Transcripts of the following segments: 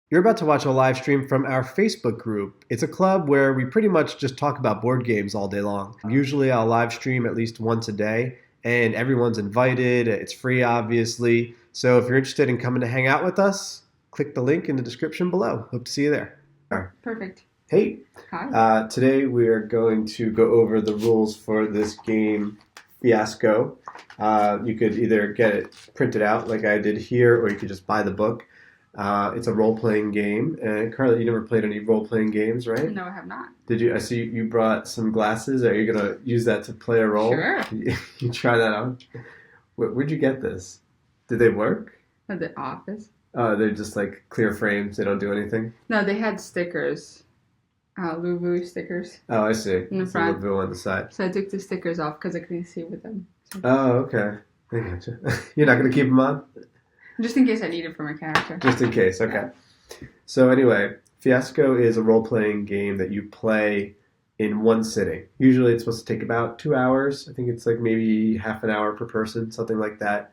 You're about to watch a live stream from our Facebook group. It's a club where we pretty much just talk about board games all day long. Usually I'll live stream at least once a day, and everyone's invited. It's free, obviously. So if you're interested in coming to hang out with us, click the link in the description below. Hope to see you there. All right. Perfect. Hey, Hi. today we are going to go over the rules for this game, Fiasco. You could either get it printed out like I did here, or you could just buy the book. It's a role-playing game. And Carla, you never played any role-playing games, right? No, I have not. Did you? I see you brought some glasses. Are you gonna use that to play a role? Sure. You try that on. Where'd you get this? Did they work? At the office. They're just like clear frames. They don't do anything. No, they had stickers. Luvu stickers Oh, I see. in the It's a front. little bit on the side. So I took the stickers off because I couldn't see with them. So, Oh, okay. I gotcha. You're not gonna keep them on? just in case I need it for my character. Just in case, okay. So anyway, Fiasco is a role-playing game that you play in one sitting. Usually it's supposed to take about 2 hours. I think it's like maybe half an hour per person, something like that.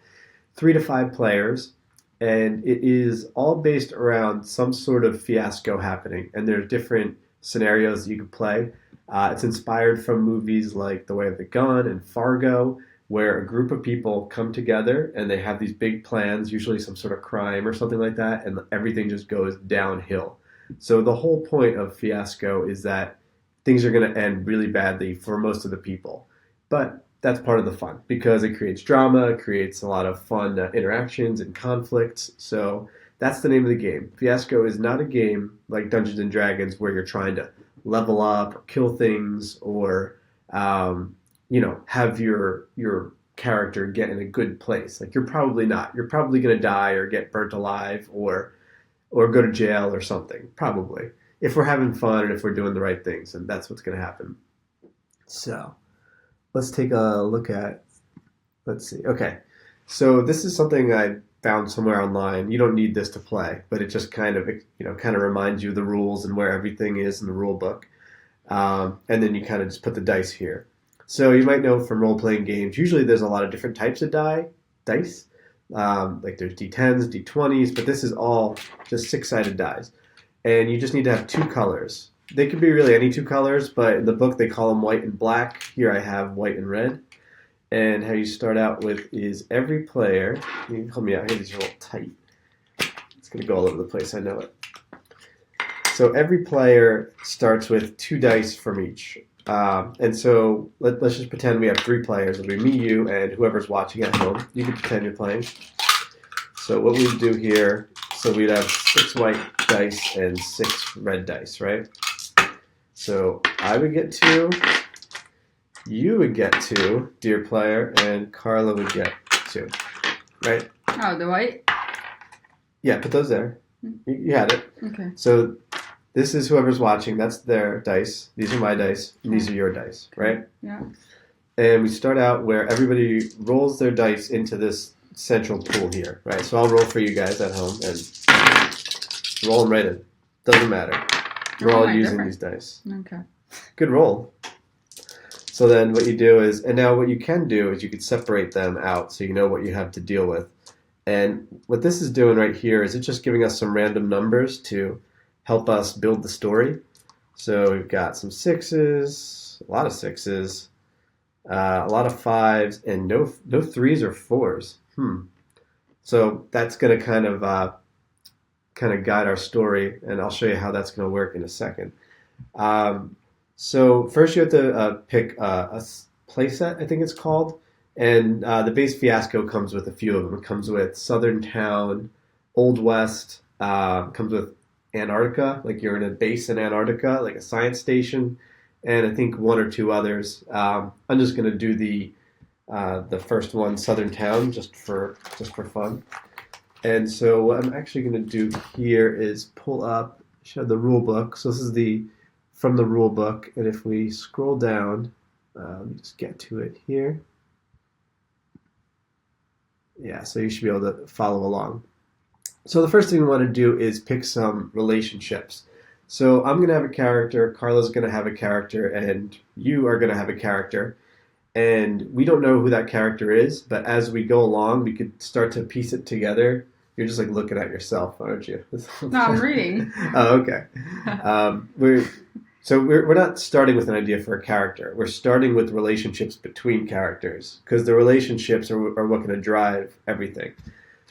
3 to 5 players. And it is all based around some sort of fiasco happening. And there are different scenarios that you can play. It's inspired from movies like The Way of the Gun and Fargo, where a group of people come together and they have these big plans, usually some sort of crime or something like that, and everything just goes downhill. So the whole point of Fiasco is that things are going to end really badly for most of the people. But that's part of the fun because it creates drama, it creates a lot of fun interactions and conflicts. So that's the name of the game. Fiasco is not a game like Dungeons and Dragons where you're trying to level up or kill things or have your character get in a good place. Like you're probably not. You're probably going to die or get burnt alive or go to jail or something. Probably. If we're having fun and if we're doing the right things, and that's what's going to happen. So, let's take a look at let's see. Okay. So, this is something I found somewhere online. You don't need this to play, but it just kind of reminds you of the rules and where everything is in the rule book. And then you kind of just put the dice here. So you might know from role-playing games, usually there's a lot of different types of dice. Like there's D10s, D20s, but this is all just six-sided dice. And you just need to have two colors. They could be really any two colors, but in the book they call them white and black. Here I have white and red. And how you start out with is every player, you can help me out here, these are a little tight. It's going to go all over the place, I know it. So every player starts with 2 dice from each. And so let's just pretend we have 3 players. It'll be me, you, and whoever's watching at home. You can pretend you're playing. So what we do here, so we'd have 6 white dice and 6 red dice, right? So I would get 2, you would get 2, dear player, and Carla would get 2, right? Oh, the white? Yeah, put those there. You had it. Okay. So this is whoever's watching. That's their dice. These are my dice. And these are your dice, right? Yeah. And we start out where everybody rolls their dice into this central pool here, right? So I'll roll for you guys at home and roll them right in. Doesn't matter. We're all using these dice. Okay. Good roll. So then what you do is, and now what you can do is you can separate them out so you know what you have to deal with. And what this is doing right here is it's just giving us some random numbers to help us build the story. So we've got some 6s, a lot of 6s, a lot of 5s, and no 3s or 4s. So that's going to kind of guide our story, and I'll show you how that's going to work in a second. So first you have to pick a playset, I think it's called, and the base Fiasco comes with a few of them. It comes with Southern Town, Old West, comes with Antarctica, like you're in a base in Antarctica, like a science station, and I think 1 or 2 others. I'm just going to do the first one, Southern Town, just for fun. And so what I'm actually going to do here is pull up, show the rule book. So this is from the rule book, and if we scroll down, let me just get to it here. Yeah, so you should be able to follow along. So the first thing we want to do is pick some relationships. So I'm going to have a character, Carla's going to have a character, and you are going to have a character. And we don't know who that character is, but as we go along, we could start to piece it together You're just like looking at yourself, aren't you? No, I'm reading. Oh, okay. We're not starting with an idea for a character. We're starting with relationships between characters because the relationships are what going to drive everything.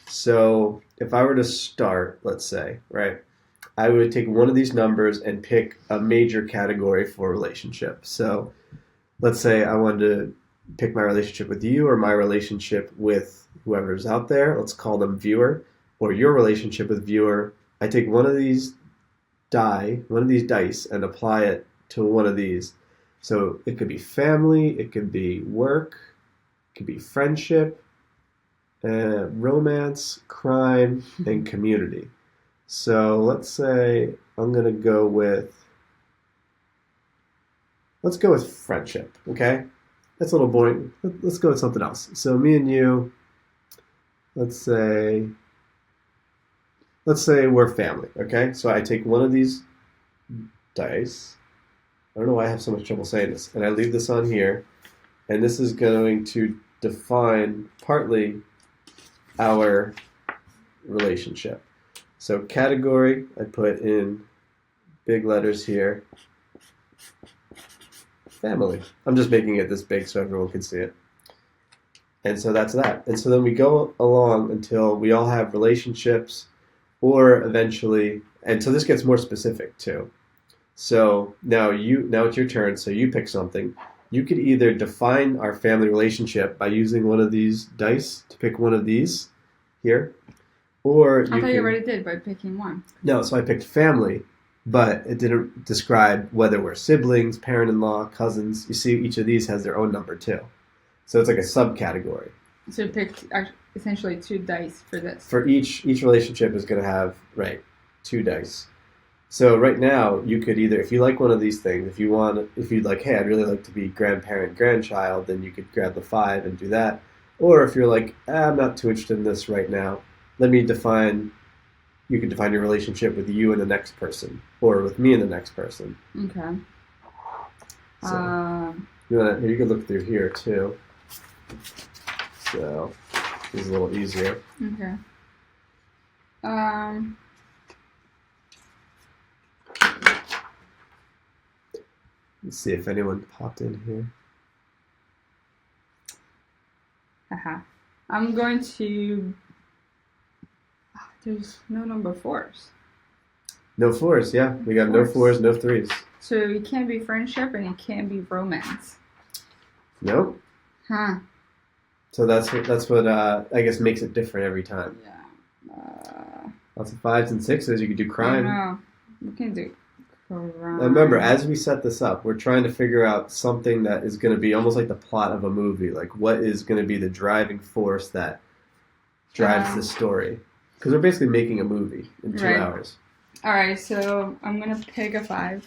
So if I were to start, let's say, right, I would take one of these numbers and pick a major category for relationship. So let's say I wanted to pick my relationship with you or my relationship with whoever's out there. Let's call them viewer or your relationship with viewer. I take one of these dice and apply it to one of these. So it could be family, it could be work, it could be friendship, romance, crime, and community. So let's say I'm going to go with, let's go with friendship, okay? That's a little boring. Let's go with something else. So me and you, let's say we're family, okay? So I take one of these dice. I don't know why I have so much trouble saying this. And I leave this on here. And this is going to define partly our relationship. So category, I put in big letters here. Family. I'm just making it this big so everyone can see it. And so that's that. And so then we go along until we all have relationships or eventually, and so this gets more specific too. So now it's your turn, so you pick something. You could either define our family relationship by using one of these dice to pick one of these here, or I thought you already did by picking one. No, so I picked family, but it didn't describe whether we're siblings, parent-in-law, cousins. You see, each of these has their own number too. So it's like a subcategory. So you picked essentially 2 dice for this. For each relationship is going to have, 2 dice. So right now, you could either, if you like one of these things, if you'd like, hey, I'd really like to be grandparent, grandchild, then you could grab the 5 and do that. Or if you're like, I'm not too interested in this right now, you can define your relationship with you and the next person, or with me and the next person. Okay. So, you can look through here too. So, it's a little easier. Okay. Let's see if anyone popped in here. I'm going to... There's no number 4s. No 4s, yeah. We got no 4s, no 3s. So it can't be friendship and it can't be romance. Nope. Huh. So that's what I guess makes it different every time. Yeah. Lots of 5s and 6s. You could do crime. No, we can do crime. Now remember, as we set this up, we're trying to figure out something that is going to be almost like the plot of a movie. Like, what is going to be the driving force that drives the story? Because we're basically making a movie in 2 hours. All right, so I'm going to pick a 5.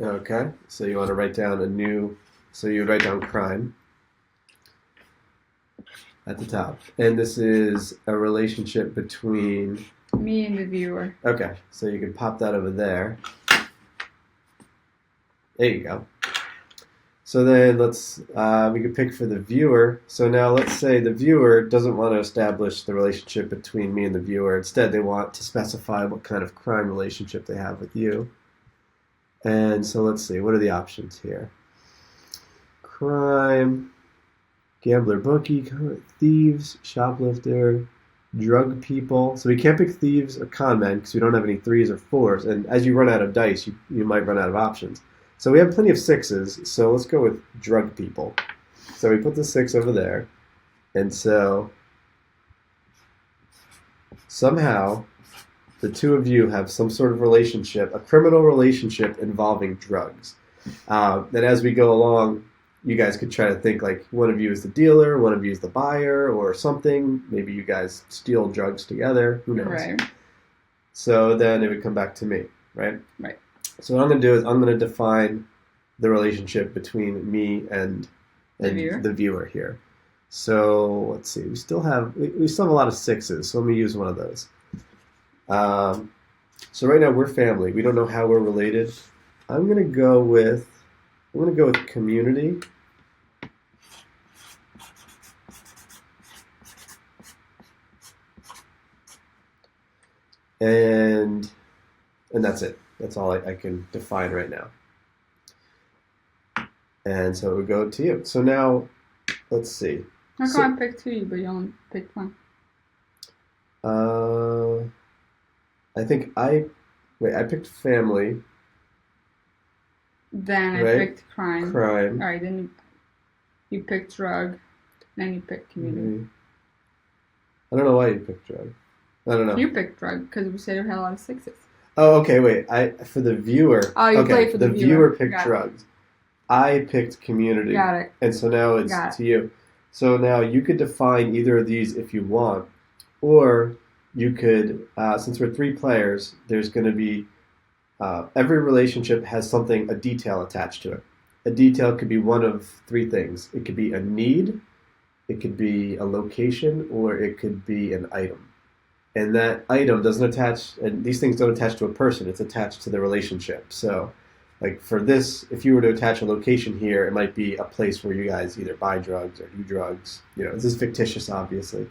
Okay, so you want to write down so you would write down crime at the top. And this is a relationship between... me and the viewer. Okay, so you can pop that over there. There you go. So then we can pick for the viewer. So now let's say the viewer doesn't want to establish the relationship between me and the viewer. Instead, they want to specify what kind of crime relationship they have with you. And so let's see, what are the options here? Crime, gambler, bookie, thieves, shoplifter, drug people. So we can't pick thieves or con men because we don't have any 3s or 4s. And as you run out of dice, you might run out of options. So we have plenty of 6s, so let's go with drug people. So we put the 6 over there, and so somehow the 2 of you have some sort of relationship, a criminal relationship involving drugs. And as we go along, you guys could try to think like one of you is the dealer, one of you is the buyer, or something. Maybe you guys steal drugs together. Who knows? Right. So then it would come back to me, right? Right. So what I'm going to do is I'm going to define the relationship between me and the viewer here. So let's see. We still have a lot of 6s, so let me use one of those. So right now we're family. We don't know how we're related. I'm going to go with community. and that's it. That's all I can define right now. And so it would go to you. So now, let's see. How come I picked two, but you only picked one? I think I picked family. Then I picked crime. Crime. All right, then you picked drug. Then you picked community. I don't know why you picked drug. I don't know. You picked drug because we said we had a lot of sixes. Oh, okay, wait. For the viewer. Oh, you played for the viewer. The viewer picked drugs. I picked community. Got it. And so now it's to you. So now you could define either of these if you want, or you could, since we're 3 players, there's going to be, every relationship has a detail attached to it. A detail could be one of 3 things. It could be a need, it could be a location, or it could be an item. And that item doesn't attach, and these things don't attach to a person, it's attached to the relationship. So, like for this, if you were to attach a location here, it might be a place where you guys either buy drugs or do drugs. This is fictitious, obviously.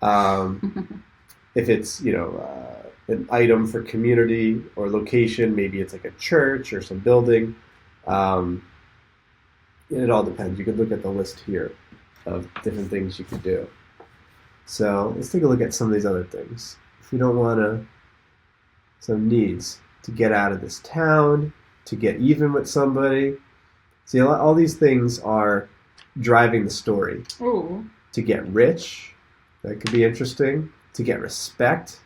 If it's, an item for community or location, maybe it's like a church or some building. It all depends. You could look at the list here of different things you could do. So let's take a look at some of these other things. If you don't want to, some needs to get out of this town, to get even with somebody. See, all these things are driving the story. Ooh. To get rich, that could be interesting. To get respect,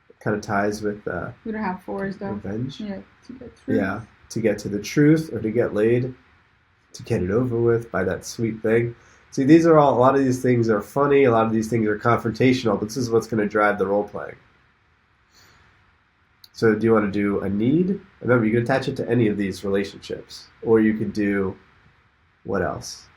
it kind of ties with we don't have 4s though. Revenge. Yeah, to get truth. Yeah, to get to the truth or to get laid, to get it over with by that sweet thing. See, a lot of these things are funny, a lot of these things are confrontational, but this is what's going to drive the role playing. So do you want to do a need? Remember, you can attach it to any of these relationships. Or you could do, what else?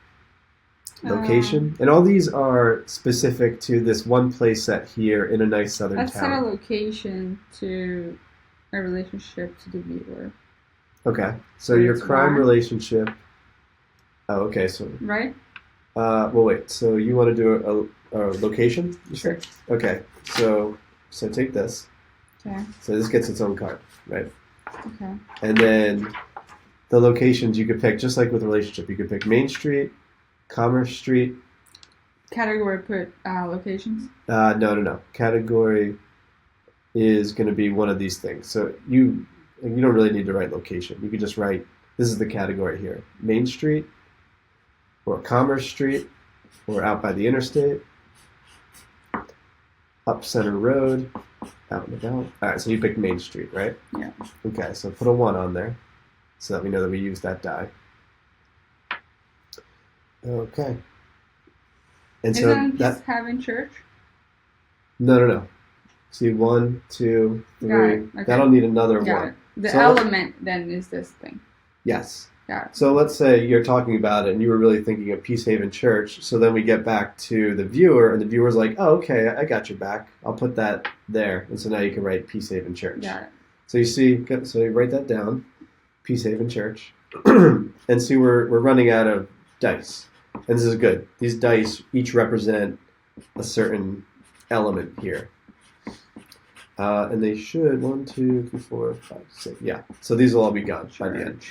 Location. And all these are specific to this one place set here in a nice southern town. Let's set a location to a relationship to the viewer. Okay. So your crime relationship. Oh, okay. So. Right? Well, wait. So you want to do a location? Sure. Okay. So take this. Okay. So this gets its own card, right? Okay. And then the locations you could pick, just like with a relationship, you could pick Main Street, Commerce Street. Category put locations? No. Category is going to be one of these things. So you don't really need to write location. You could just write, this is the category here. Main Street, or Commerce Street, or out by the interstate, up Center Road, out and about. All right, so you picked Main Street, right? Yeah. Okay, so put a 1 on there so that we know that we used that die. Okay. And so isn't just having church? No. See, 1, 2, 3. Okay. That'll need another 1. The element then is this thing. Yes. Got it. So let's say you're talking about it and you were really thinking of Peace Haven Church. So then we get back to the viewer and the viewer's like, oh, okay, I got your back. I'll put that there. And so now you can write Peace Haven Church. Got it. So you write that down, Peace Haven Church. And see, we're running out of dice. And this is good. These dice each represent a certain element here. And they should, 1, 2, 3, 4, 5, 6. Yeah. So these will all be gone by the end.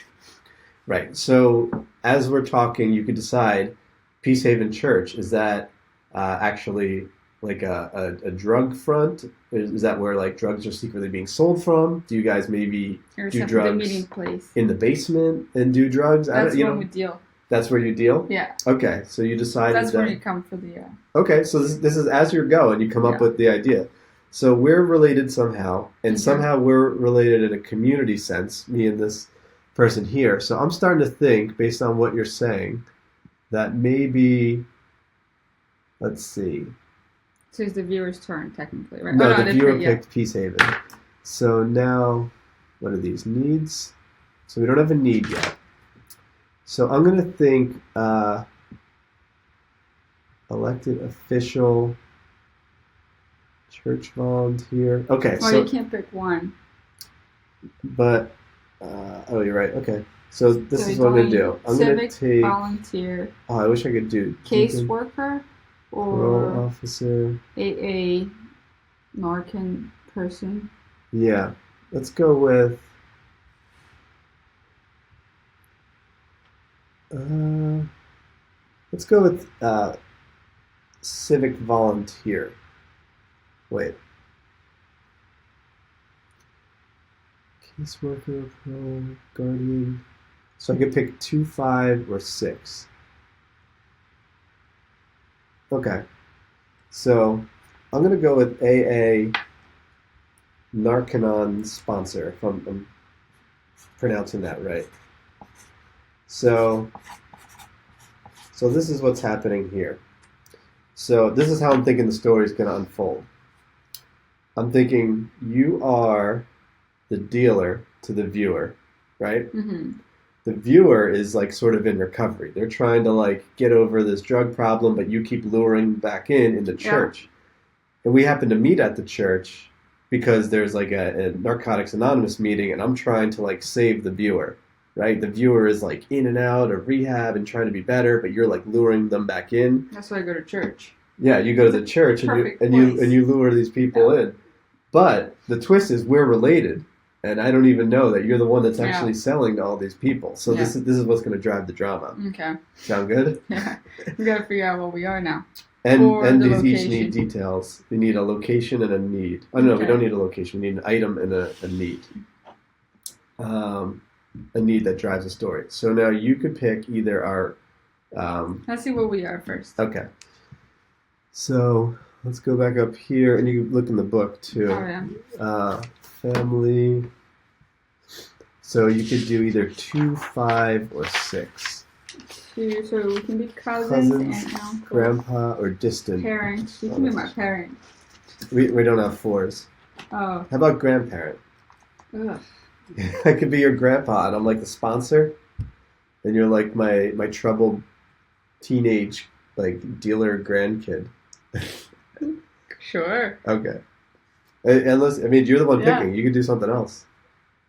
Right. So as we're talking, you could decide Peace Haven Church, is that actually like a drug front? Is that where like drugs are secretly being sold from? Do you guys maybe do drugs the meeting place in the basement and do drugs? That's where we deal. That's where you deal? Yeah. Okay. So you decided that's where you come for the... Okay. So this is as you're going, you come up with the idea. So we're related somehow, and somehow we're related in a community sense, me and this person here. So I'm starting to think, based on what you're saying, that maybe, let's see. So it's the viewer's turn, technically, right? No, the viewer picked Peace Haven. So now, what are these needs? So we don't have a need yet. So I'm going to think elected official, church volunteer. Okay, so you can't pick one. But oh, you're right. Okay, so this is what I'm gonna do. I'm gonna take volunteer. Oh, I wish I could do caseworker or parole officer, AA, Narcan person. Yeah. Let's go with uh, civic volunteer. Wait. Caseworker, pro, guardian. So I could pick 2, 5, or 6. Okay. So I'm gonna go with AA Narcanon sponsor, if I'm pronouncing that right. So this is what's happening here. So this is how I'm thinking the story is going to unfold. I'm thinking you are the dealer to the viewer, right? Mm-hmm. The viewer is like sort of in recovery. They're trying to like get over this drug problem, but you keep luring back in the church. Yeah. And we happen to meet at the church because there's like a Narcotics Anonymous meeting, and I'm trying to like save the viewer, right? The viewer is like in and out of rehab and trying to be better, but you're like luring them back in. That's why I go to church. Yeah, you go to the church and you lure these people in. But the twist is we're related, and I don't even know that you're the one that's actually selling to all these people. So this is what's going to drive the drama. Okay. Sound good? Yeah. We got to figure out what we are now. And these each need details. We need a location and a need. Oh no, we don't need a location. We need an item and a need. A need that drives a story. So now you could pick either our... Let's see what we are first. Okay. So let's go back up here, and you can look in the book too. Oh, yeah. Family. So you could do either 2, 5, or 6. 2, so we can be cousins and uncles. Grandpa, or distant. Parents. You can be my parents. We don't have 4s. Oh. How about grandparent? Ugh. I could be your grandpa, and I'm like the sponsor, and you're like my troubled teenage like dealer grandkid. Sure. Okay. Unless you're the one picking. You could do something else.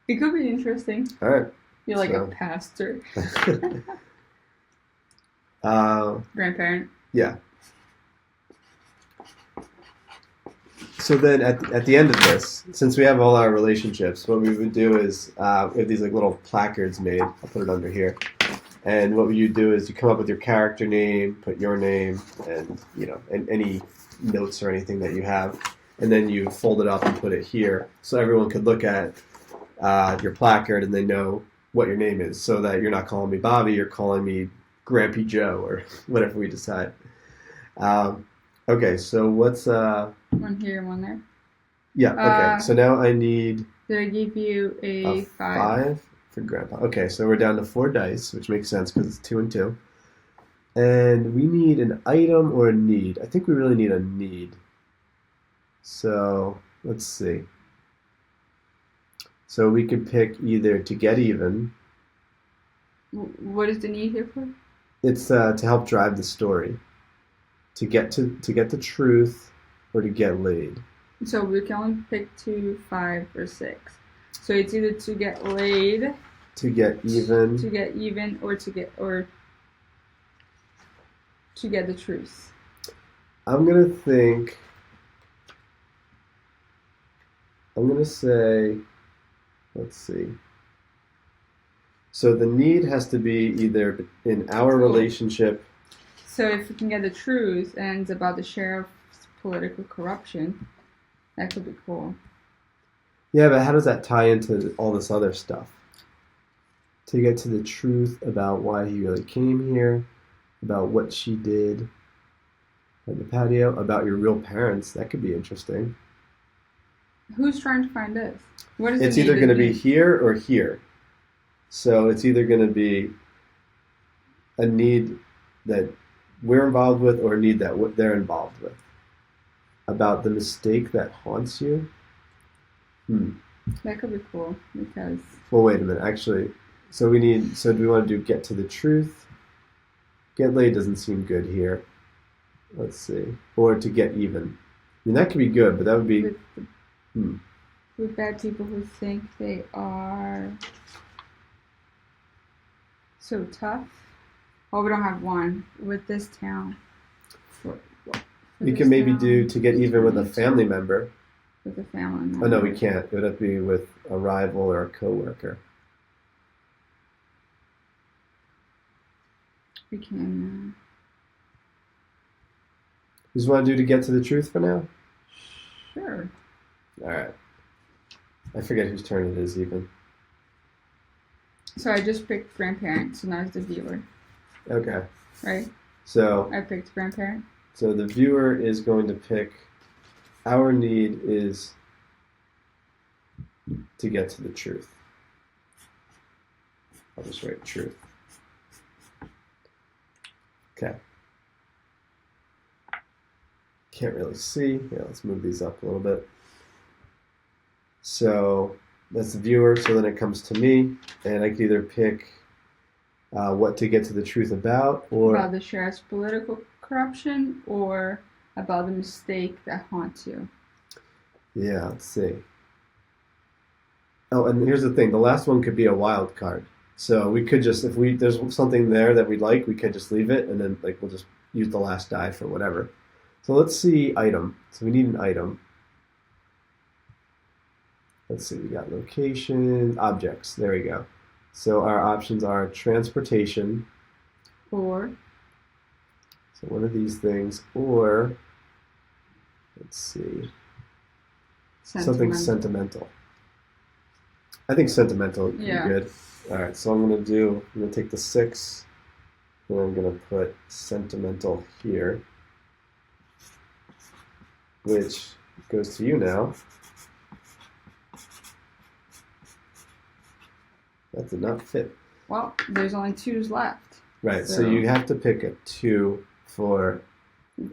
It could be interesting. All right. You're like a pastor. Grandparent. Yeah. So then at the end of this, since we have all our relationships, what we would do is we have these like little placards made. I'll put it under here. And what you do is you come up with your character name, put your name, and and any notes or anything that you have, and then you fold it up and put it here, so everyone could look at your placard and they know what your name is, so that you're not calling me Bobby, you're calling me Grampy Joe or whatever we decide. Okay, so what's one here, one there. Yeah. Okay. So now I need. Did I give you a 5? 5 for Grandpa. Okay, so we're down to 4 dice, which makes sense because it's 2 and 2. And we need an item or a need. I think we really need a need. So let's see. So we could pick either to get even. What is the need here for? It's to help drive the story. To get the truth, or to get laid. So we can only pick 2, 5, or 6. So it's either to get laid, to get even, or to get the truth. I'm gonna say, let's see. So the need has to be either in our relationship. So if we can get the truth and it's about the sheriff's political corruption, that could be cool. Yeah, but how does that tie into all this other stuff? To get to the truth about why he really came here, about what she did at the patio, about your real parents, that could be interesting. Who's trying to find this? What is it's either going to be here or here. So it's either going to be a need that we're involved with or a need that they're involved with. About the mistake that haunts you. That could be cool because... Well, wait a minute. Actually, so do we want to do get to the truth? Get laid doesn't seem good here. Let's see. Or to get even. I mean, that could be good, but that would be... With bad people who think they are so tough. Oh, we don't have one with this town. You can maybe do to get even with a family member. with a family member. Oh no, we can't. It would have to be with a rival or a coworker. We can. You just want to do to get to the truth for now? Sure. All right. I forget whose turn it is even. So I just picked grandparent, so now it's the viewer. Okay. Right? So I picked grandparent. So the viewer is going to pick, our need is to get to the truth. I'll just write truth. Okay. Can't really see. Yeah, let's move these up a little bit. So that's the viewer. So then it comes to me, and I can either pick what to get to the truth about, or about the sheriff's political corruption, or about the mistake that haunts you. Yeah, let's see. Oh, and here's the thing. The last one could be a wild card. So we could just, if there's something there that we'd like, we could just leave it, and then we'll just use the last die for whatever. So let's see item. So we need an item. Let's see, we got location, objects. There we go. So our options are transportation. Or? So one of these things, or, let's see, something sentimental. I think sentimental would be good. All right, so I'm going to take the 6, and I'm going to put sentimental here, which goes to you now. That did not fit. Well, there's only 2s left. Right, so you have to pick a 2 for...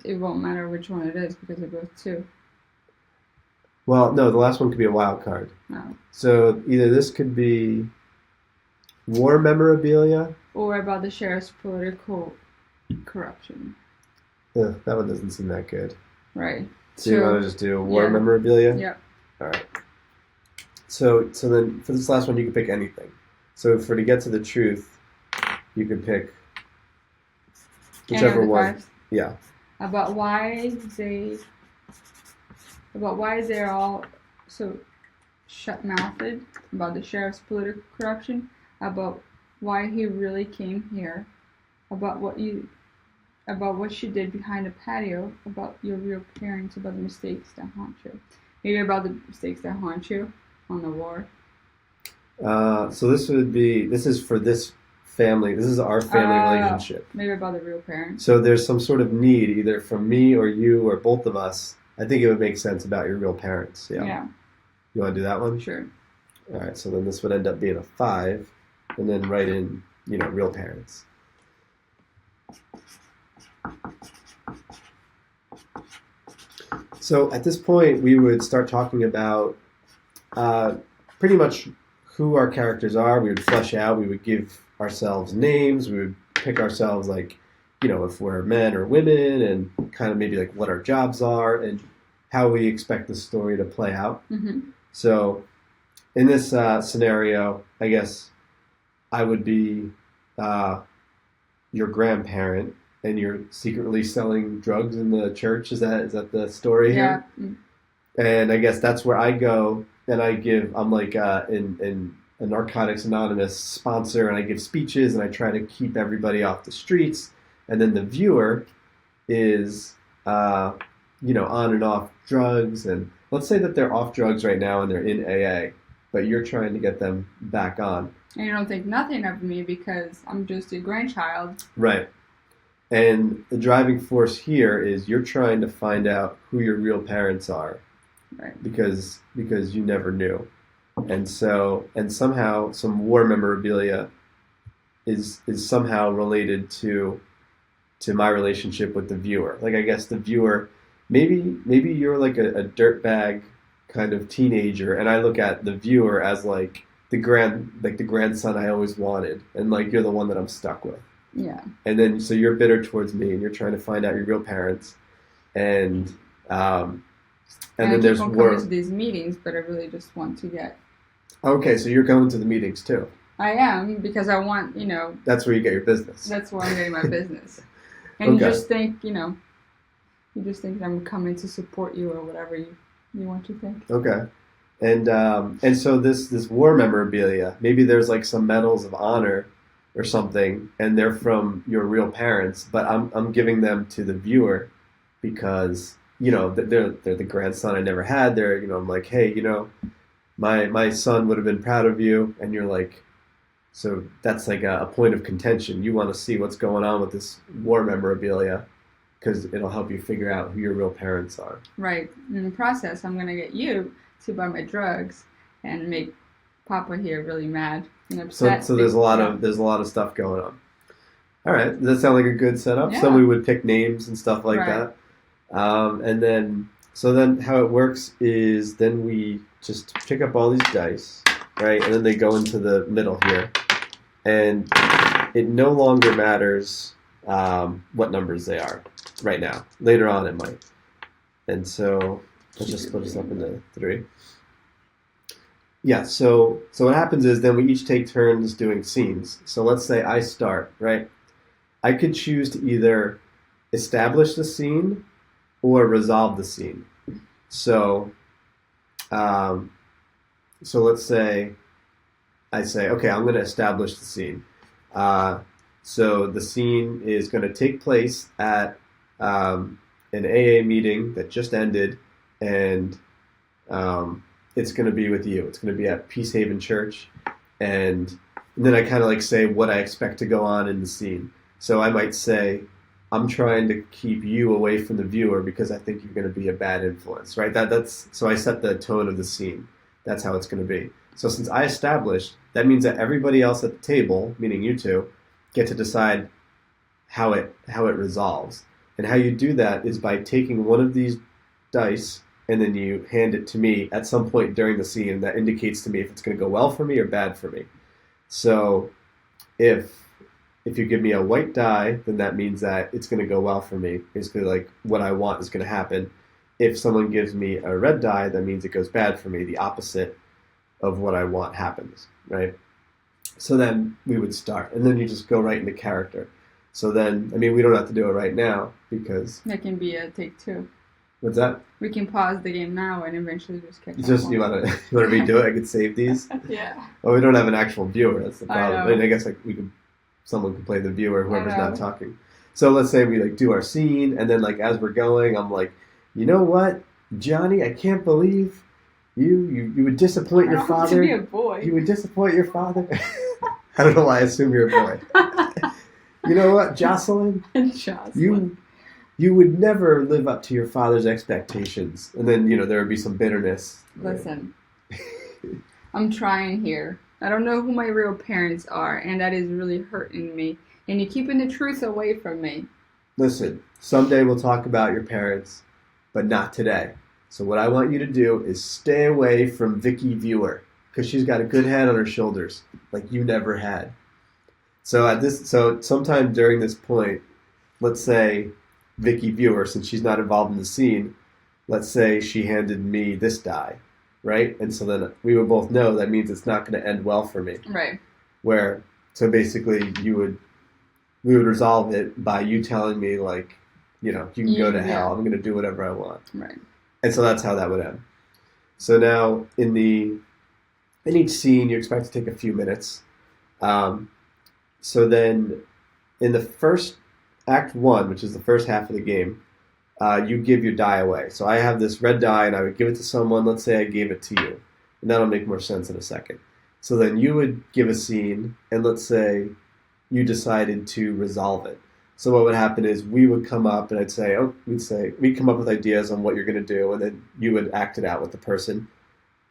It won't matter which one it is because they're both 2. Well, no, the last one could be a wild card. No. So either this could be war memorabilia. Or about the sheriff's political corruption. Ugh, that one doesn't seem that good. Right. So you want to just do war memorabilia? Yep. All right. So then for this last one, you can pick anything. So for to get to the truth, you can pick whichever one. 5. Yeah. About why they're all so shut-mouthed about the sheriff's political corruption, about why he really came here, about what she did behind the patio, about your real parents, about the mistakes that haunt you. Maybe about the mistakes that haunt you on the war. So this is for this family. This is our family relationship. Maybe about the real parents. So there's some sort of need, either from me or you or both of us. I think it would make sense about your real parents. Yeah. You want to do that one? Sure. All right. So then this would end up being a 5, and then write in, real parents. So at this point, we would start talking about pretty much who our characters are. We would flesh out. We would give ourselves names. We would pick ourselves if we're men or women, and kind of maybe what our jobs are and how we expect the story to play out. Mm-hmm. So in this scenario, I guess I would be your grandparent, and you're secretly selling drugs in the church. Is that the story here? Yeah. And I guess that's where I go, and I'm like in a Narcotics Anonymous sponsor, and I give speeches, and I try to keep everybody off the streets. And then the viewer is, on and off drugs. And let's say that they're off drugs right now and they're in AA, but you're trying to get them back on. And you don't think nothing of me because I'm just your grandchild. Right. And the driving force here is you're trying to find out who your real parents are. Right. Because you never knew. And somehow some war memorabilia is somehow related to my relationship with the viewer. I guess the viewer, maybe you're like a dirtbag kind of teenager, and I look at the viewer as the grandson I always wanted, and you're the one that I'm stuck with. Yeah. And then so you're bitter towards me, and you're trying to find out your real parents, and then there's war. I keep on coming to these meetings, but I really just want to get. Okay, so you're going to the meetings too. I am, because I want, That's where you get your business. That's where I'm getting my business. And you just think, that I'm coming to support you or whatever you You want to think? Okay. And so this war memorabilia, maybe there's like some medals of honor or something, and they're from your real parents, but I'm giving them to the viewer because they're the grandson I never had. I'm like, hey, my son would have been proud of you, and you're like, so that's like a point of contention. You want to see what's going on with this war memorabilia because it'll help you figure out who your real parents are. Right. In the process, I'm gonna get you to buy my drugs and make Papa here really mad and upset. So there's a lot of stuff going on. All right, does that sound like a good setup? Yeah. So we would pick names and stuff like Right. that, and then how it works is then we just pick up all these dice, right, and then they go into the middle here, and it no longer matters what numbers they are right now. Later on, it might, and so let's just split this up into 3. Yeah, so what happens is then we each take turns doing scenes. So let's say I start, right? I could choose to either establish the scene or resolve the scene. So, so let's say I say, okay, I'm going to establish the scene. So the scene is going to take place at an AA meeting that just ended, and it's going to be with you. It's going to be at Peace Haven Church, and then I kind of like say what I expect to go on in the scene. So I might say, I'm trying to keep you away from the viewer because I think you're going to be a bad influence, right? So I set the tone of the scene. That's how it's going to be. So since I established, that means that everybody else at the table, meaning you two, get to decide how it resolves. And how you do that is by taking one of these dice and then you hand it to me at some point during the scene. That indicates to me if it's going to go well for me or bad for me. So if you give me a white die, then that means that it's going to go well for me. Basically, like what I want is going to happen. If someone gives me a red die, that means it goes bad for me. The opposite of what I want happens, right? So then we would start, and then you just go right into character. So then, I mean, we don't have to do it right now because that can be a take 2. What's that? We can pause the game now and eventually just catch up. You want to redo it? I could save these. Yeah. Well, we don't have an actual viewer. That's the problem. I know. I guess someone could play the viewer, whoever's not talking. So let's say we like do our scene, and then like as we're going, I'm like, you know what, Johnny, I can't believe you would disappoint your father. To be a boy. You would disappoint your father. I don't know why I assume you're a boy. You know what, Jocelyn? Jocelyn. You would never live up to your father's expectations. And then, there would be some bitterness. Listen, I'm trying here. I don't know who my real parents are, and that is really hurting me. And you're keeping the truth away from me. Listen, someday we'll talk about your parents, but not today. So what I want you to do is stay away from Vicky Viewer, because she's got a good head on her shoulders, like you never had. So sometime during this point, let's say Vicky Viewer, since she's not involved in the scene, let's say she handed me this die, right? And so then we would both know that means it's not going to end well for me. Right. So basically we would resolve it by you telling me like, you can go to hell. I'm going to do whatever I want. Right. And so that's how that would end. So now in each scene, you expect to take a few minutes. So then in the first Act 1, which is the first half of the game, you give your die away. So I have this red die, and I would give it to someone. Let's say I gave it to you. And that'll make more sense in a second. So then you would give a scene, and let's say you decided to resolve it. So what would happen is we would come up, and we'd come up with ideas on what you're going to do, and then you would act it out with the person.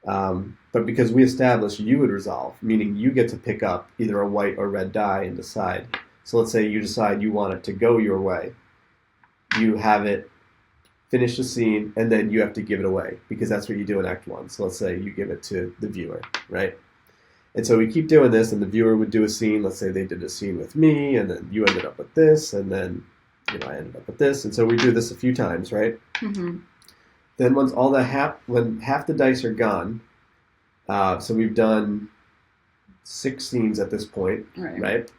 But because we established you would resolve, meaning you get to pick up either a white or red die and decide. So let's say you decide you want it to go your way. You have it, finish the scene, and then you have to give it away because that's what you do in Act 1. So let's say you give it to the viewer, right? And so we keep doing this, and the viewer would do a scene. Let's say they did a scene with me, and then you ended up with this, and then I ended up with this. And so we do this a few times, right? Mm-hmm. Then when half the dice are gone, so we've done 6 scenes at this point, right?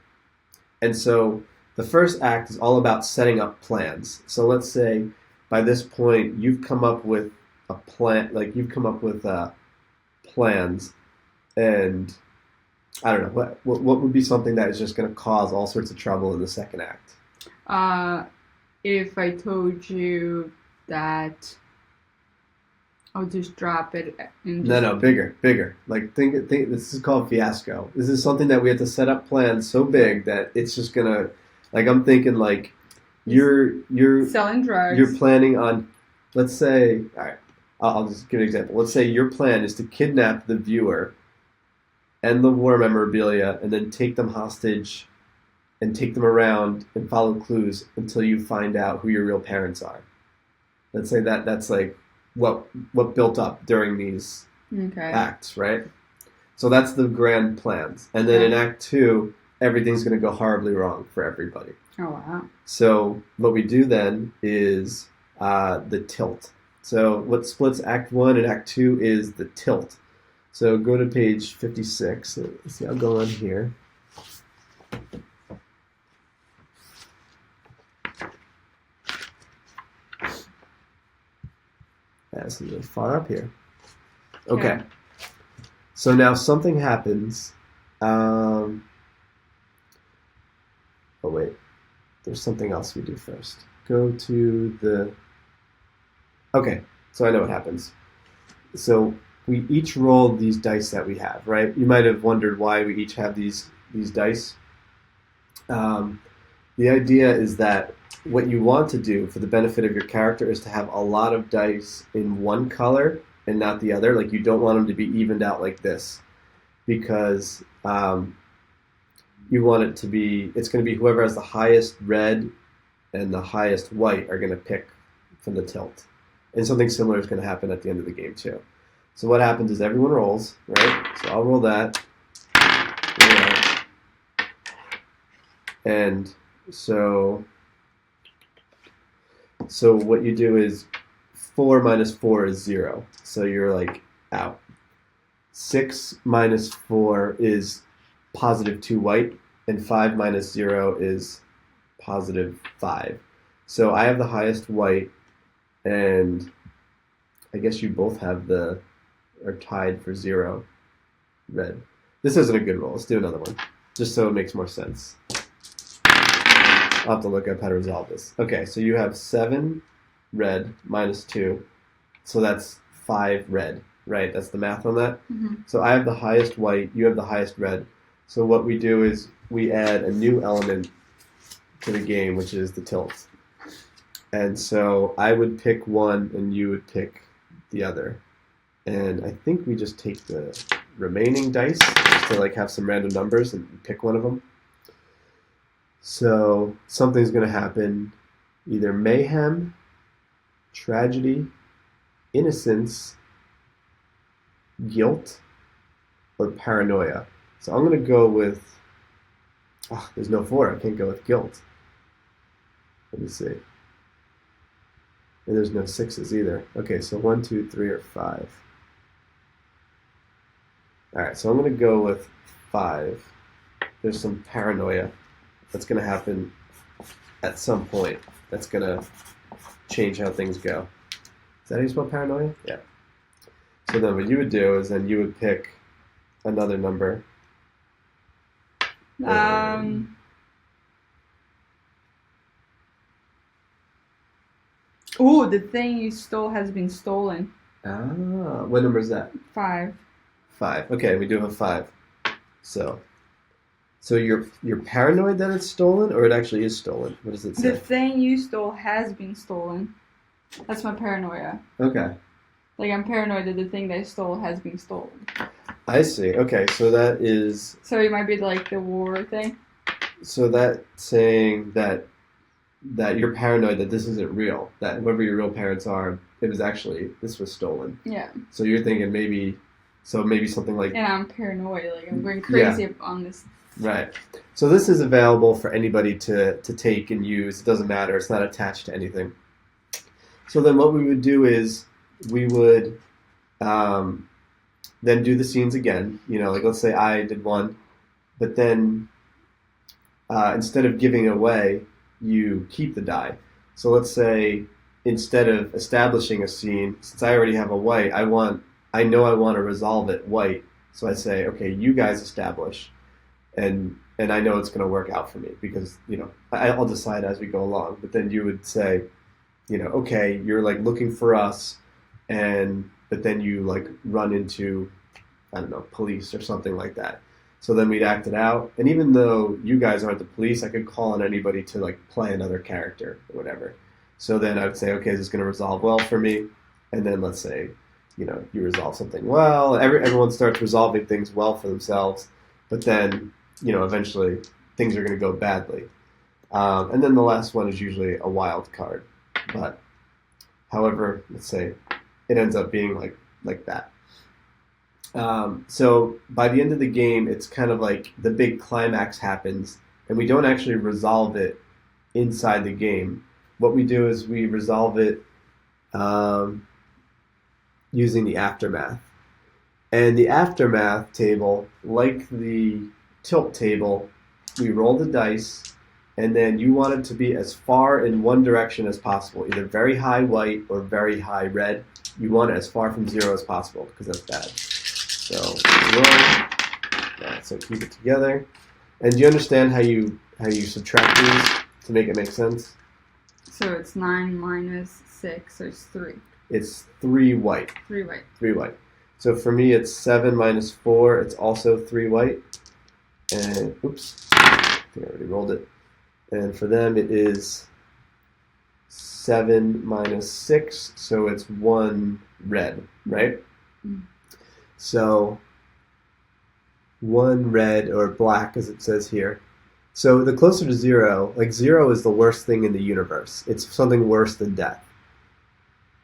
And so the first act is all about setting up plans. So let's say by this point you've come up with a plan, like you've come up with plans, and I don't know what would be something that is just going to cause all sorts of trouble in the second act. If I told you that I'll just drop it and just... No, bigger. Like think. This is called Fiasco. This is something that we have to set up plans so big that it's just gonna. Like I'm thinking, like you're selling drugs. You're planning on, let's say, all right. I'll just give an example. Let's say your plan is to kidnap the viewer and the war memorabilia, and then take them hostage, and take them around and follow clues until you find out who your real parents are. Let's say that's like what built up during these acts, right? So that's the grand plans. And then in Act 2, everything's going to go horribly wrong for everybody. Oh, wow. So what we do then is the tilt. So what splits Act 1 and Act 2 is the tilt. So go to page 56. Let's see, I'll go on here. That's really far up here. Okay. So now something happens. Oh, wait. There's something else we do first. Go to the... Okay, so I know what happens. So we each roll these dice that we have, right? You might have wondered why we each have these dice. The idea is that what you want to do for the benefit of your character is to have a lot of dice in one color and not the other. Like you don't want them to be evened out like this, because you want it to be, it's going to be whoever has the highest red and the highest white are going to pick from the tilt. And something similar is going to happen at the end of the game too. So what happens is everyone rolls, right? So I'll roll that. And so what you do is 4 minus 4 is 0. So you're like out. 6 minus 4 is positive 2 white, and 5 minus 0 is positive 5. So I have the highest white, and I guess you both have are tied for 0 red. This isn't a good roll. Let's do another one, just so it makes more sense. I'll have to look up how to resolve this. Okay, so you have 7 red minus 2, so that's 5 red, right? That's the math on that. Mm-hmm. So I have the highest white, you have the highest red. So what we do is we add a new element to the game, which is the tilt. And so I would pick one and you would pick the other. And I think we just take the remaining dice just to like have some random numbers and pick one of them. So something's going to happen, either mayhem, tragedy, innocence, guilt, or paranoia. So I'm going to go with, there's no 4, I can't go with guilt. Let me see. And there's no 6s either. Okay, so 1, 2, 3, or 5. Alright, so I'm going to go with 5. There's some paranoia that's going to happen at some point. That's going to change how things go. Is that how you spell paranoia? Yeah. So then what you would do is then you would pick another number. Oh, the thing you stole has been stolen. What number is that? 5. 5. Okay, we do have 5. So you're paranoid that it's stolen, or it actually is stolen? What does it say? The thing you stole has been stolen. That's my paranoia. Okay. Like I'm paranoid that the thing that I stole has been stolen. I see. Okay, so that is... So it might be like the war thing? So that's saying that you're paranoid that this isn't real, that whoever your real parents are, this was stolen. Yeah. So you're thinking maybe something like... And I'm paranoid, like I'm going crazy on this. Right. So this is available for anybody to take and use. It doesn't matter. It's not attached to anything. So then what we would do is we would then do the scenes again. Like let's say I did one, but then instead of giving it away, you keep the die. So let's say instead of establishing a scene, since I already have a white, I know I want to resolve it white. So I say, okay, you guys establish, and I know it's going to work out for me because I'll decide as we go along. But then you would say, okay, you're like looking for us, but then you like run into, I don't know, police or something like that. So then we'd act it out. And even though you guys aren't the police, I could call on anybody to like play another character or whatever. So then I would say, okay, is this going to resolve well for me? And then let's say, you resolve something well. Everyone starts resolving things well for themselves. But then, eventually things are going to go badly. And then the last one is usually a wild card. But however, let's say it ends up being like that. So by the end of the game, it's kind of like the big climax happens, and we don't actually resolve it inside the game. What we do is we resolve it using the aftermath. And the aftermath table, like the tilt table, we roll the dice, and then you want it to be as far in one direction as possible, either very high white or very high red. You want it as far from 0 as possible, because that's bad. So roll. Yeah, so keep it together. And do you understand how you subtract these to make it make sense? So it's 9 minus 6, so it's 3. It's 3 white. 3 white. 3 white. So for me, it's 7 minus 4. It's also 3 white. And oops, I think I already rolled it. And for them, it is 7 minus 6, so it's 1 red, right? Mm. So 1 red, or black as it says here. So the closer to 0, like 0 is the worst thing in the universe. It's something worse than death.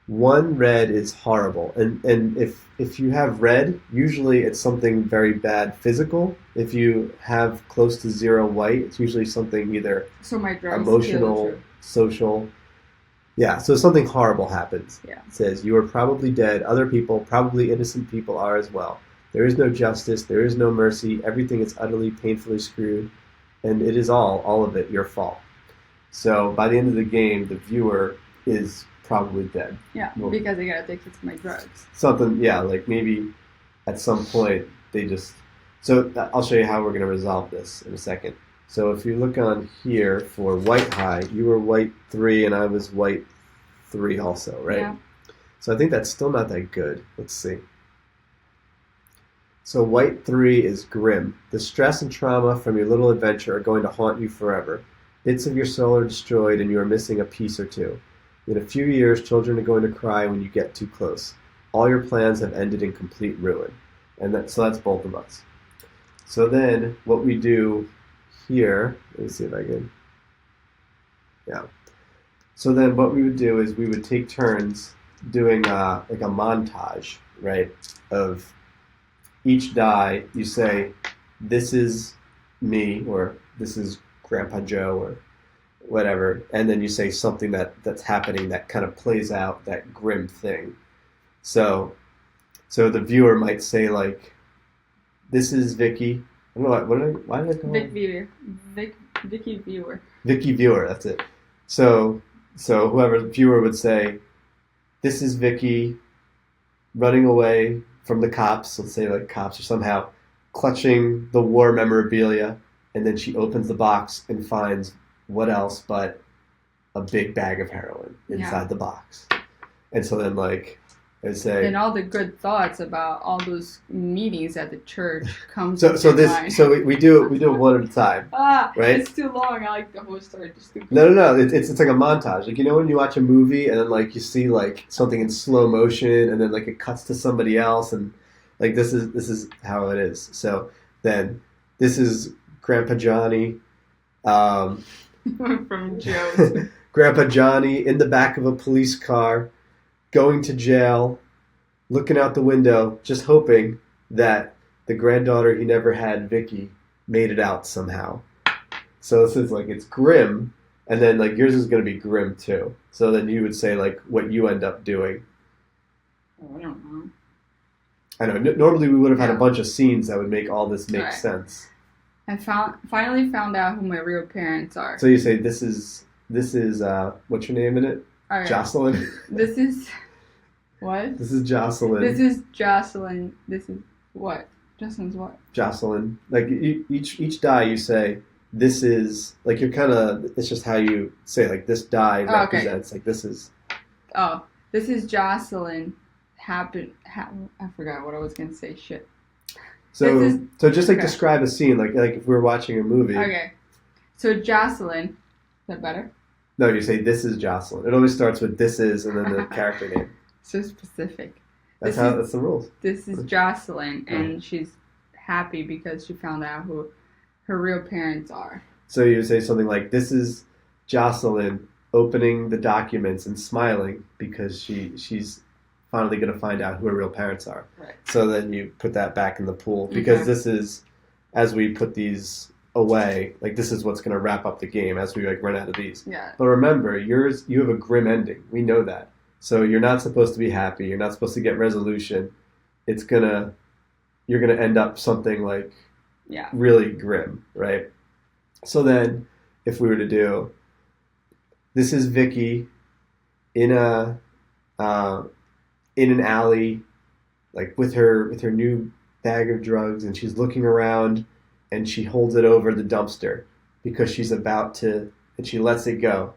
1 red is horrible. And if you have red, usually it's something very bad physical. If you have close to 0 white, it's usually something either emotional, social. Yeah, so something horrible happens. Yeah. It says, you are probably dead. Other people, probably innocent people, are as well. There is no justice. There is no mercy. Everything is utterly, painfully screwed. And it is all of it, your fault. So by the end of the game, the viewer is probably dead. Yeah, because they got addicted to my drugs. Something, yeah, like maybe at some point they just... So I'll show you how we're going to resolve this in a second. So if you look on here for white high, you were white 3 and I was white 3 also, right? Yeah. So I think that's still not that good. Let's see. So white 3 is grim. The stress and trauma from your little adventure are going to haunt you forever. Bits of your soul are destroyed and you are missing a piece or two. In a few years, children are going to cry when you get too close. All your plans have ended in complete ruin. And so that's both of us. So then what we do here, let me see if I can, yeah. So then what we would do is we would take turns doing like a montage, right, of each die. You say, this is me, or this is Grandpa Joe, or whatever, and then you say something that's happening that kind of plays out that grim thing. So the viewer might say, like, this is Vicky. I don't know, why did I call Vic Viewer. Vicky Viewer. Vicky Viewer, that's it. So whoever viewer would say, this is Vicky running away from the cops, let's say like cops, or somehow clutching the war memorabilia, and then she opens the box and finds what else but a big bag of heroin inside the box. And so then, like, I'd say... And all the good thoughts about all those meetings at the church comes So we do it one at a time. Right? It's too long. I like the whole story. No. It's like a montage. Like, when you watch a movie and then, like, you see, like, something in slow motion and then, like, it cuts to somebody else, and, like, this is how it is. So then this is Grandpa Johnny. From Joe. Grandpa Johnny in the back of a police car, going to jail, looking out the window, just hoping that the granddaughter he never had, Vicky, made it out somehow. So this is like, it's grim, and then like yours is going to be grim too. So then you would say like what you end up doing. Oh, I don't know. I know. Normally we would have had a bunch of scenes that would make all this make sense. I finally found out who my real parents are. So you say this is what's your name in it? All right. Jocelyn. This is what? This is Jocelyn. This is Jocelyn. This is what? Jocelyn's what? Jocelyn. Like each die, you say this is like you're kind of. It's just how you say like this die represents like this is. Oh, this is Jocelyn. I forgot what I was gonna say. Shit. So just like describe a scene like if we were watching a movie. Okay. So Jocelyn. Is that better? No, you say this is Jocelyn. It always starts with this is and then the character name. So specific. That's the rules. This is Jocelyn, and she's happy because she found out who her real parents are. So you say something like, "This is Jocelyn opening the documents and smiling because she's finally going to find out who her real parents are." Right. So then you put that back in the pool because this is, as we put these away, like this is what's going to wrap up the game as we like run out of these. Yeah. But remember, you have a grim ending. We know that. So you're not supposed to be happy. You're not supposed to get resolution. You're gonna end up something like really grim, right? So then, if we were to do, this is Vicky in an alley, like with her new bag of drugs, and she's looking around, and she holds it over the dumpster because she's about to, and she lets it go,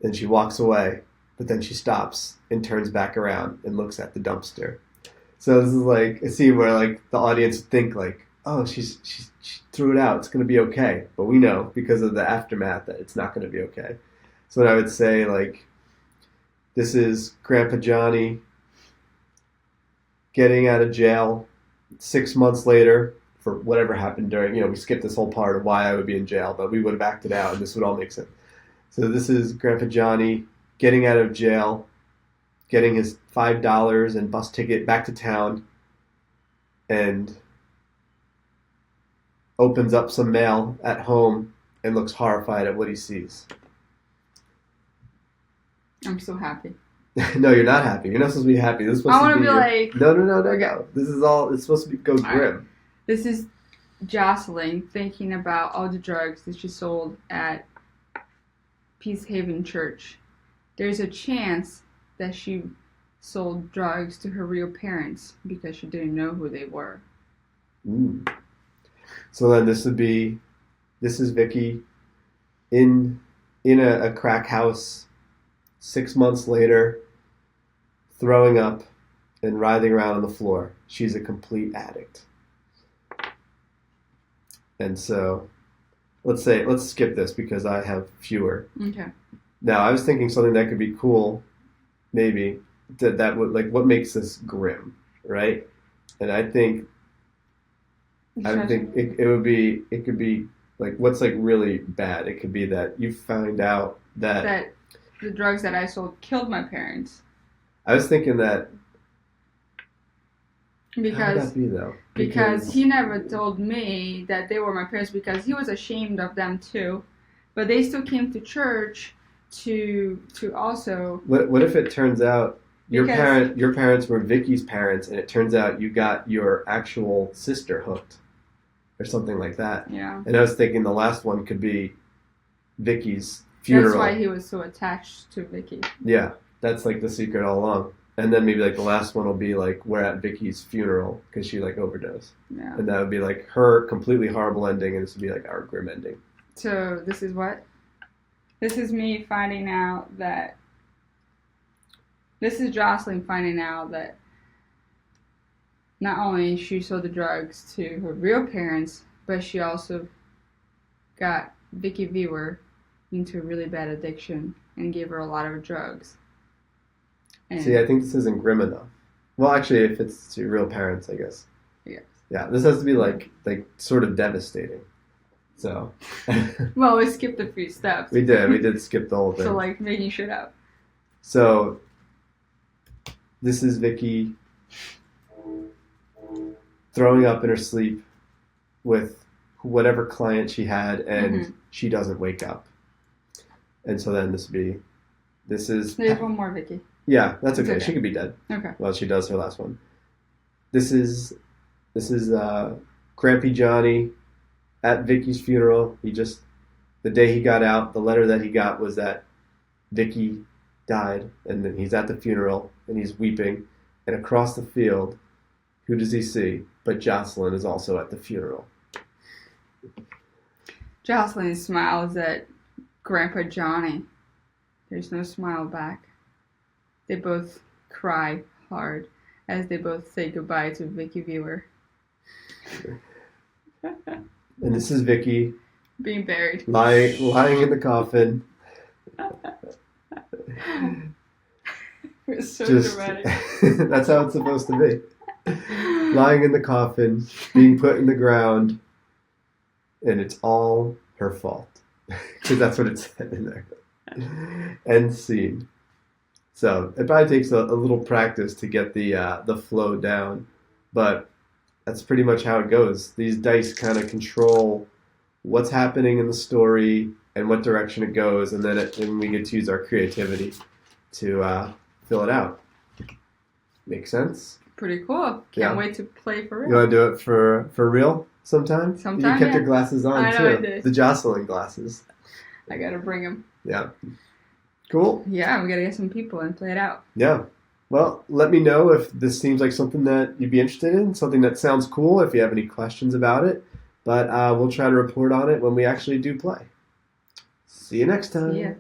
and she walks away. But then she stops and turns back around and looks at the dumpster. So this is like a scene where like the audience would think like, oh, she threw it out. It's going to be okay. But we know because of the aftermath that it's not going to be okay. So then I would say like, this is Grandpa Johnny getting out of jail 6 months later for whatever happened during, we skipped this whole part of why I would be in jail, but we would have acted out and this would all make sense. So this is Grandpa Johnny getting out of jail, getting his $5 and bus ticket back to town, and opens up some mail at home and looks horrified at what he sees. I'm so happy. No, you're not happy. You're not supposed to be happy. This is supposed I want to be like... No. This is all... It's supposed to go grim. Right. This is Jocelyn thinking about all the drugs that she sold at Peace Haven Church. There's a chance that she sold drugs to her real parents because she didn't know who they were. So then this is Vicky in a crack house 6 months later, throwing up and writhing around on the floor. She's a complete addict. And so let's skip this because I have fewer. Okay. Now, I was thinking something that could be cool, maybe, that would, like, what makes this grim, right? And I think it could be, like, what's, like, really bad. It could be that you find out that the drugs that I sold killed my parents. I was thinking that. Because, how would that be, though? Because he never told me that they were my parents because he was ashamed of them, too. But they still came to church to also... What if it turns out your parents were Vicky's parents and it turns out you got your actual sister hooked or something like that? Yeah. And I was thinking the last one could be Vicky's funeral. That's why he was so attached to Vicky. Yeah, that's like the secret all along. And then maybe like the last one will be like we're at Vicky's funeral because she like overdosed. Yeah. And that would be like her completely horrible ending and this would be like our grim ending. So this is what? This is me finding out that... This is Jocelyn finding out that not only she sold the drugs to her real parents, but she also got Vicky Viewer into a really bad addiction and gave her a lot of drugs. And see, I think this isn't grim enough. Well, actually, if it's to your real parents, I guess. Yes. Yeah, this has to be like sort of devastating. So. Well, we skipped a few steps. We did skip the whole thing. So, like, making shit up. So, this is Vicky throwing up in her sleep with whatever client she had, and she doesn't wake up. And so then this is... There's one more Vicky. Yeah, that's okay. She could be dead. Okay. Well, she does her last one. This is Grampy Johnny at Vicky's funeral. The day he got out, the letter that he got was that Vicky died, and then he's at the funeral, and he's weeping, and across the field, who does he see? But Jocelyn is also at the funeral. Jocelyn smiles at Grandpa Johnny. There's no smile back. They both cry hard as they both say goodbye to Vicky Viewer. And this is Vicky Being buried. lying in the coffin. It's so Just, dramatic. that's how it's supposed to be. Lying in the coffin, being put in the ground, and it's all her fault. Because that's what it said in there. End scene. So it probably takes a little practice to get the flow down, but that's pretty much how it goes. These dice kind of control what's happening in the story and what direction it goes, and then we get to use our creativity to fill it out. Make sense? Pretty cool. Can't wait to play for real. You want to do it for real sometime? Sometime, You kept your glasses on, I know too. I did. The Jocelyn glasses. I gotta bring them. Yeah. Cool. Yeah, we gotta get some people and play it out. Yeah. Well, let me know if this seems like something that you'd be interested in, something that sounds cool, if you have any questions about it. But we'll try to report on it when we actually do play. See you next time. Yeah.